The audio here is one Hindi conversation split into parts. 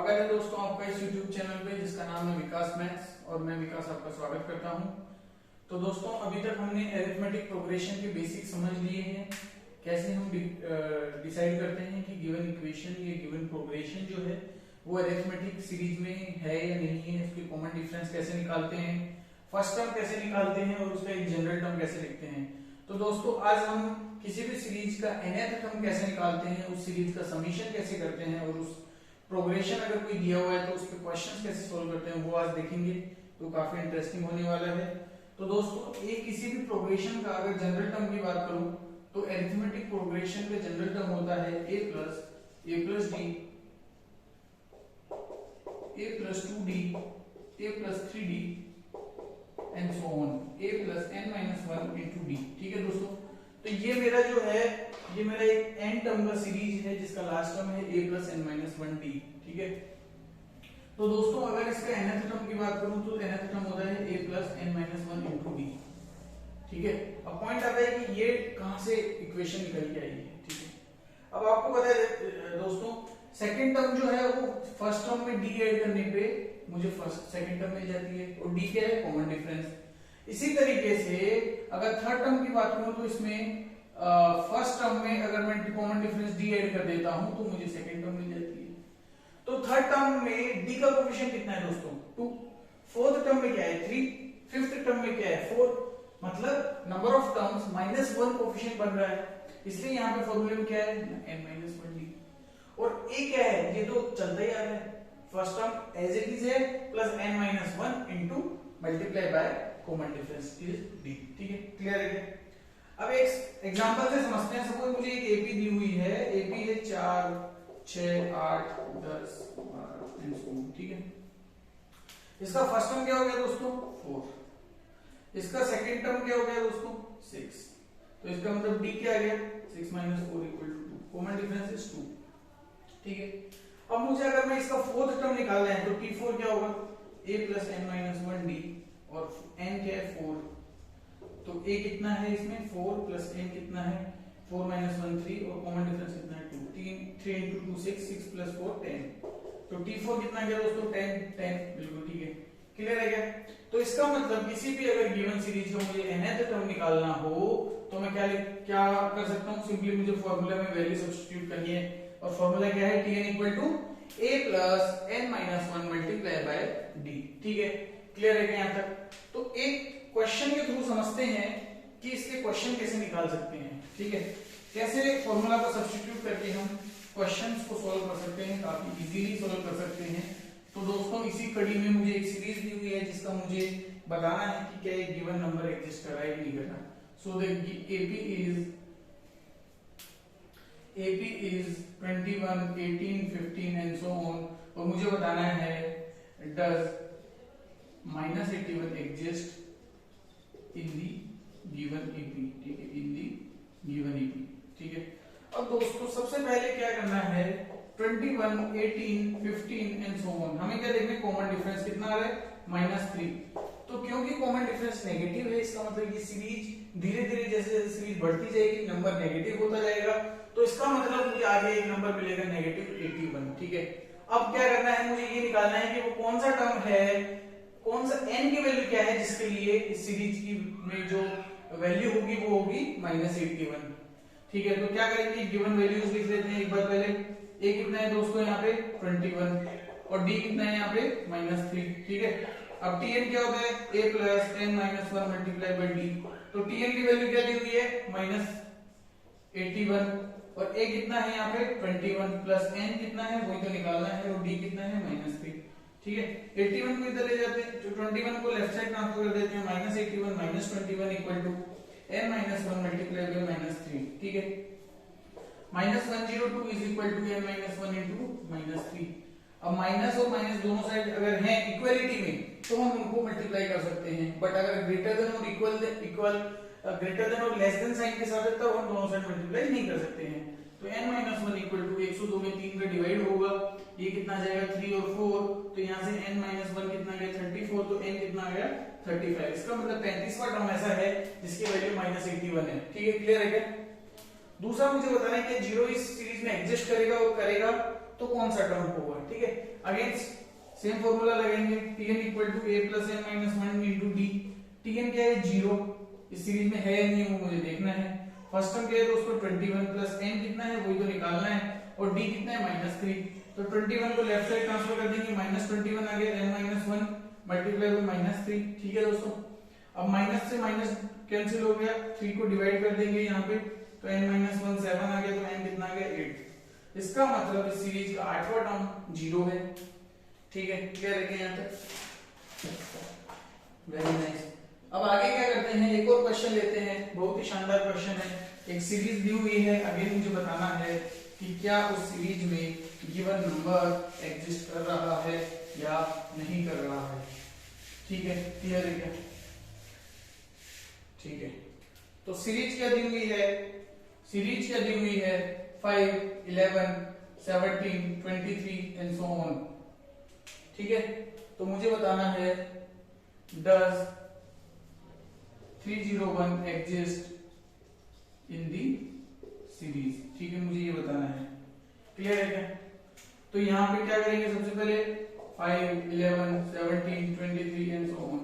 स्वागत है दोस्तों आपका इस YouTube चैनल पे जिसका नाम है विकास मैथ्स और मैं विकास आपका स्वागत करता हूं। तो दोस्तों अभी तक हमने अरिथमेटिक प्रोग्रेशन के बेसिक समझ लिए हैं, कैसे हम डिसाइड करते हैं कि गिवन इक्वेशन या गिवन प्रोग्रेशन जो है वो अरिथमेटिक सीरीज में है या नहीं है, उसके कॉमन डिफरेंस कैसे निकालते हैं, फर्स्ट टर्म कैसे निकालते हैं और उसका एक जनरल टर्म कैसे लिखते हैं। तो दोस्तों आज हम किसी भी सीरीज का nth टर्म कैसे निकालते हैं, उस सीरीज का समीशन कैसे करते हैं और उस प्रोग्रेशन अगर कोई दिया हुआ है तो उस पे क्वेश्चंस कैसे सोल्व करते हैं वो आज देखेंगे। तो काफी इंटरेस्टिंग होने वाला है। तो दोस्तों एक किसी भी प्रोग्रेशन का अगर जनरल टर्म की बात करूं तो अरिथमेटिक प्रोग्रेशन का जनरल टर्म होता है a plus d a plus 2d a plus 3d and so on a plus n minus 1 into d। ठीक है दोस्तों, तो ये मेरा जो है ये मेरा एक n टर्म का सीरीज है जिसका लास्ट टर्म है a plus n minus 1d। ठीक है, तो दोस्तों अगर इसका nth टर्म की बात करूं तो nth टर्म होता है a plus n minus 1 into d। ठीक है, अब पॉइंट आता है कि ये कहां से इक्वेशन निकल के आई है। ठीक है, अब आपको पता है दोस्तों सेकंड टर्म जो है वो फर्स्ट टर्म में d ऐड करने पे मुझे फर्स्ट सेकंड टर्म मिल जाती है और d क्या है, कॉमन डिफरेंस। इसी तरीके से अगर थर्ड टर्म की बात करूं तो इसमें फर्स्ट टर्म में अगर मैं कॉमन डिफरेंस d ऐड कर देता हूं तो मुझे सेकंड टर्म मिल जाती है। तो थर्ड टर्म में d का कोएफिशिएंट कितना है दोस्तों, 2। फोर्थ टर्म में क्या है, 3। फिफ्थ टर्म में क्या है, 4। मतलब नंबर ऑफ टर्म्स -1 कोएफिशिएंट बन रहा है, इसलिए यहाँ पे फॉर्मूले में क्या है, n-1d। और a क्या है, ये तो चलता ही आ रहा है, first term as it is है plus n-1 into multiply by common difference is d। ठीक है, क्लियर है। अब एक एग्जांपल से समझते हैं। सपोज मुझे एक एपी दी हुई है, एपी है 4 6 8 10 12 एंड सो ऑन। ठीक है, इसका फर्स्ट टर्म क्या हो गया दोस्तों, 4। इसका सेकंड टर्म क्या हो गया दोस्तों, 6। तो इसका मतलब d क्या आ गया, 6 minus 4 equal to 2। Common difference is 2। ठीक है, अब मुझे अगर मैं इसका फोर्थ टर्म निकालना है तो t4 क्या होगा, a plus n minus 1d और n क्या है, 4। तो a कितना है इसमें, 4 प्लस n कितना है, 4 माइनस 1 3 और कॉमन डिफरेंस कितना है, 2। 3 इंटू 2 6, 6 प्लस 4 10। तो t4 कितना गया दोस्तों, 10। बिल्कुल ठीक है, क्लियर है क्या। तो इसका मतलब किसी भी अगर गिवन सीरीज का मुझे nth टर्म निकालना हो तो मैं क्या कर सकता हूँ, सिंपली मुझे फॉर्मूला में वैल्यू सब्स्टिट्यूट करनी है और फॉर्मूला क्या है, tn equal to a plus n minus 1 multiply by d। ठीक है, क्लियर है क्या यहाँ तक। तो एक क्वेश्चन के थ्रू समझते हैं कि इसके क्वेश्चन कैसे निकाल सकते हैं। ठीक है, कैसे फॉर्मूला को सब्स्टिट्यूट करके हम क्वेश्चंस को सॉल्व कर सकते हैं, काफी इजीली सॉल्व कर सकते हैं। तो दोस्तों इसी कड़ी में मुझे एक सीरीज दी हुई है जिसका मुझे बताना है कि क्या एक गिवन नंबर एग्जिस्ट कर रहा है कि नहीं कर रहा। So the AP is 21 18 15 and so on, और मुझे बताना है does -81 exist in the given AP। ठीक है, in the given AP। ठीक है, अब दोस्तों सबसे पहले क्या करना है, 21 18 15 एंड सो ऑन, हमें क्या देखना है, कॉमन डिफरेंस कितना आ रहा है, -3। तो क्योंकि कॉमन डिफरेंस नेगेटिव है इसका मतलब ये सीरीज धीरे धीरे जैसे जैसे सीरीज बढ़ती जाएगी नंबर नेगेटिव होता जाएगा। तो इसका मतलब मुझे आगे एक नंबर मिलेगा -81। ठीक है, अब क्या करना है, मुझे ये निकालना है कि वो कौन सा टर्म है, कौन सा n की वैल्यू क्या है जिसके लिए इस सीरीज की में जो वैल्यू होगी वो होगी -81। ठीक है, तो क्या करेंगे, गिवन वैल्यूज लिख लेते हैं एक बार पहले। a कितना है दोस्तों यहाँ पे 21 और d कितना है यहाँ पे -3। ठीक है, अब tn क्या होता है, a plus n minus 1 multiply by d। तो tn की वैल्यू क्या दी हुई है, -81 और a कितना है यहाँ पे 21 प्लस n कितना है वही तो निकालना है और d कितना है -3। ठीक है, 81 को इधर ले जाते हैं, तो 21 को लेफ्ट साइड ट्रांसफर कर देते हैं, -81 -21 equal to n minus 1 multiply by -3। ठीक है, -102 is equal to n minus 1 into -3। अब माइनस और माइनस दोनों साइड अगर हैं इक्वलिटी में तो हम उनको मल्टीप्लाई कर सकते हैं, बट अगर ग्रेटर देन और ग्रेटर देन और लेस देन साइन के साथ है तब हम दोनों साइड मल्टीप्लाई नहीं कर सकते हैं। तो n-1 इक्वल टू 102 में 3 का डिवाइड होगा, ये कितना जाएगा 3 और 4, तो यहाँ से n-1 कितना गया 34, तो n कितना गया 35। इसका मतलब 35वां टर्म ऐसा है जिसकी वैल्यू -81 है। ठीक है, क्लियर है क्या। दूसरा मुझे बताना है कि जीरो इस सीरीज में एग्जिस्ट करेगा और करेगा तो कौन सा टर्म होगा, ठीक है। अगेन सेम फॉर्मूला लगाएंगे, tn equal to a plus n minus 1 into d. tn क्या है, जीरो, इस सीरीज में है या नहीं वो मुझे देखना है। फर्स्ट टर्म क्या है दोस्तों 21 प्लस n कितना है वही तो निकालना है, और d कितना है -3। तो 21 को लेफ्ट साइड ट्रांसफर कर देंगे, -21 आ गया n माइनस 1 मल्टीप्लाई बाय -3, ठीक है दोस्तों। अब माइनस से माइनस कैंसिल हो गया, 3 को डिवाइड कर देंगे यहाँ पे, तो n माइनस 1 7 आ गया, तो n कितना आ गया 8। इसका मतलब इस सीरीज का आठवां टर्म 0 है, ठीक है। क्लियर है क्या यहाँ तक? Very nice. अब आगे क्या करते हैं, एक और क्वेश्चन लेते हैं, बहुत ही शानदार क्वेश्चन है। एक सीरीज दी हुई है, अगेन मुझे बताना है कि क्या उस सीरीज में गिवन नंबर एग्जिस्ट कर रहा है या नहीं कर रहा है, ठीक है। क्लियर है क्या? ठीक है। तो सीरीज क्या दी हुई है, सीरीज क्या दी हुई है 5 11 17 23 एंड सो ऑन, ठीक है। तो मुझे बताना है does 301 exist in the series, ठीक है, मुझे ये बताना है। क्लियर है क्या? तो यहां पे क्या करेंगे, सबसे पहले 5 11 17 23 and so on.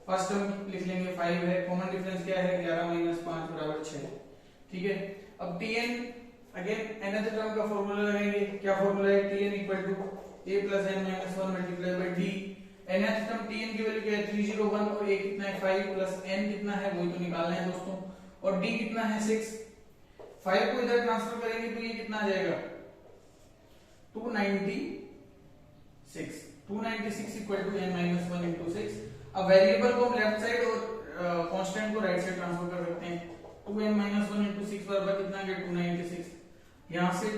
First term लिख लेंगे 5 है, कॉमन डिफरेंस क्या है 11 माइनस 5 बराबर 6, ठीक है। अब tn अगेन nth टर्म का फॉर्मूला लगाएंगे, क्या फॉर्मूला है, tn equal to a plus n minus 1 multiply by d। nth term tn की वैल्यू क्या है 301, और a कितना है 5 प्लस n कितना है वही तो निकालना है दोस्तों, और d कितना है 6। 5 को इधर ट्रांसफर करेंगे तो ये कितना आ जाएगा 296, 296 equal to n minus 1 into 6। अब वेरिएबल को हम लेफ्ट साइड और कांस्टेंट को राइट साइड ट्रांसफर कर सकते हैं, 2n माइनस 1 इंटू 6 बराबर कितना आ गया 296। यहाँ से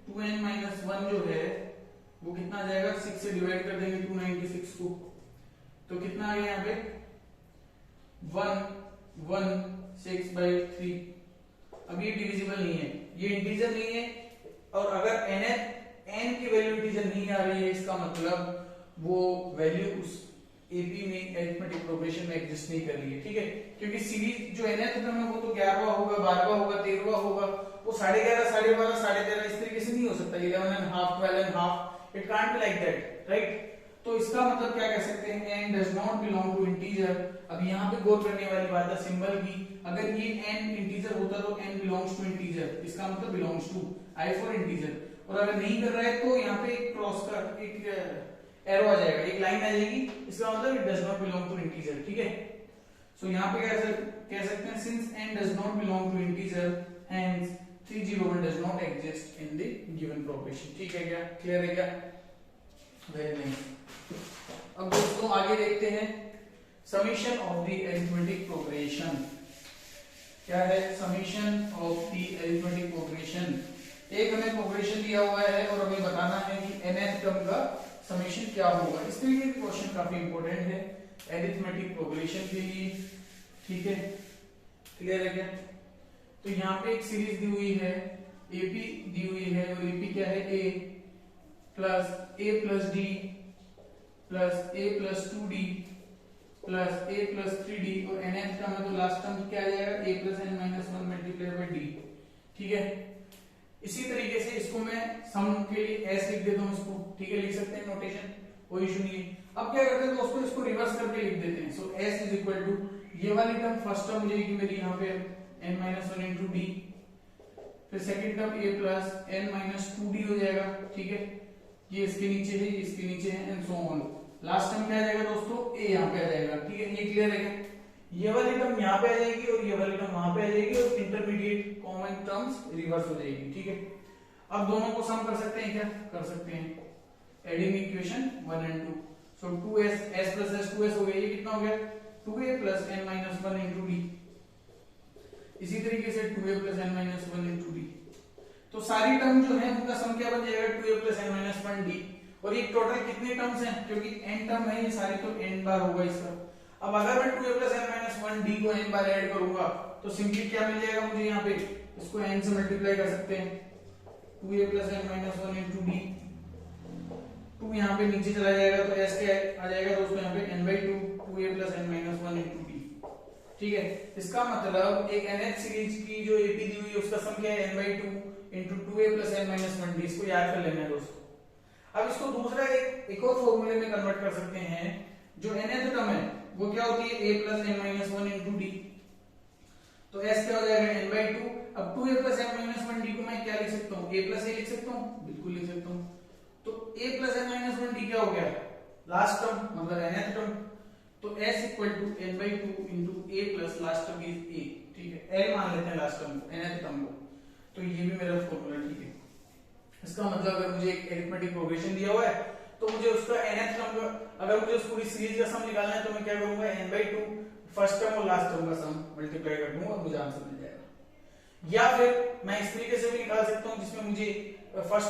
2n माइनस 1 जो है वो कितना आ जाएगा, 6 से डिवाइड कर देंगे 296 को, तो कितना आ गया यहाँ पे 116/3। अब ये डिविजिबल नहीं है, ये इंटीजर नहीं है, और अगर n की वैल्यू इंटीजर नहीं आ रही है, इसका मतलब वो वैल्यू उस एपी में अरिथमेटिक प्रोग्रेशन में एग्जिस्ट नहीं कर रही है, ठीक है। क्योंकि सीरीज जो nth टर्म है वो तो 11वां होगा, 12वां होगा, 13वां होगा, वो 11.5 12.5 13.5 इस तरीके से नहीं हो सकता, 11 and half 12 and half, it can't be like that, right? तो इसका मतलब क्या कह सकते हैं, n does not belong to integer। अब यहाँ पे गौर करने वाली बात है सिंबल की, अगर ये n इंटीजर होता तो n belongs to integer, इसका मतलब belongs to I for integer, और अगर नहीं कर रहा है तो यहाँ पे एक क्रॉस का एक एरो आ जाएगा, एक लाइन आ जाएगी, इसका मतलब it does not belong to integer, ठीक है। सो यहाँ पे कह सकते हैं since n does not belong to integer hence 301 does not exist in the given progression, ठीक है क्या? क्लियर है क्या? Very nice. अब दोस्तों आगे देखते हैं summation of the arithmetic progression. क्या है summation of the arithmetic progression? एक हमें प्रोग्रेशन दिया हुआ है और हमें बताना है कि nth टर्म का समीशन क्या होगा। इस तरीके के क्वेश्चन काफी इंपॉर्टेंट है अरिथमेटिक प्रोग्रेशन के लिए, ठीक है। क्लियर है क्या? तो यहाँ पे एक सीरीज दी हुई है, एपी दी हुई है, और एपी क्या है a plus d plus a plus 2d plus a plus 3d, और nth टर्म है तो लास्ट टर्म क्या आ जाएगा a plus n minus 1 multiply by d, ठीक है। इसी तरीके से इसको मैं सम के लिए s लिख देता हूं इसको, ठीक है, लिख सकते हैं नोटेशन, कोई इशू नहीं है। अब क्या करते हैं दोस्तों, इसको रिवर्स करके लिख देते हैं। सो s इज इक्वल टू ये वाली टर्म फर्स्ट टर्म मुझे मेरी यहाँ पे n माइनस 1 इंटू डी, फिर second term a plus n minus 2d हो जाएगा, ठीक है। ये इसके नीचे है, ये इसके नीचे है, and so on. Last term क्या आ जाएगा दोस्तों, a यहाँ पे आ जाएगा, ठीक है। ये क्लियर है क्या? ये वाली टर्म यहाँ पे आ जाएगी और ये वाली टर्म वहां पे आ जाएगी, और इंटरमीडिएट कॉमन टर्म्स रिवर्स हो जाएगी, ठीक है। अब दोनों को सम कर सकते हैं, क्या कर सकते हैं, adding equation 1 and 2। So 2s s plus s 2s हो गया, ये कितना हो गया 2a plus n minus 1 into D. इसी तरीके से 2a plus n minus 1 into D. तो सारी टर्म जो है उनका सम क्या बन जाएगा 2a plus n minus 1 D. और ये टोटल कितने टर्म्स हैं, क्योंकि n टर्म है ये सारी, तो n बार होगा इसका। अब अगर मैं 2a plus n minus 1 D को n बार ऐड करूंगा तो सिंपली क्या मिल जाएगा मुझे, यहाँ पे इसको n से मल्टीप्लाई कर सकते हैं, 2a plus n minus 1 into D. 2 यहाँ पे नीचे चला जाएगा तो s क्या आ जाएगा दोस्तों, यहाँ पे n/2 2a plus n minus 1 into D, ठीक है। इसका मतलब एक nth सीरीज की जो एपी दी हुई है उसका सम क्या है n/2 into 2a plus n minus 1d। इसको याद कर लेना है दोस्तों। अब इसको दूसरा एक और फॉर्मूले में कन्वर्ट कर सकते हैं। जो nth टर्म है वो क्या होती है a plus n minus 1 into d। तो s क्या हो जाएगा n/2। अब 2a plus n minus 1d को मैं क्या लिख सकता हूँ a प्लस a लिख सकता हूँ, बिल्कुल लिख सकता हूँ। तो a plus n minus 1d क्या हो गया लास्ट टर्म मतलब nth टर्म। तो s equal to n/2 into a plus last term is a। ठीक है, l मान लेते हैं लास्ट टर्म को nth टर्म को। तो ये भी मेरा फॉर्मूला ठीक है। इसका मतलब अगर मुझे एक अरिथमेटिक प्रोग्रेशन दिया हुआ है तो मुझे उसका nth टर्म का अगर मुझे उस पूरी सीरीज का सम निकालना है तो मैं क्या करूंगा n/2 फर्स्ट टर्म और लास्ट टर्म का सम मल्टीप्लाई कर दूंगा और मुझे आंसर मिल जाएगा। या फिर मैं इस तरीके से भी निकाल सकता हूं जिसमें मुझे फर्स्ट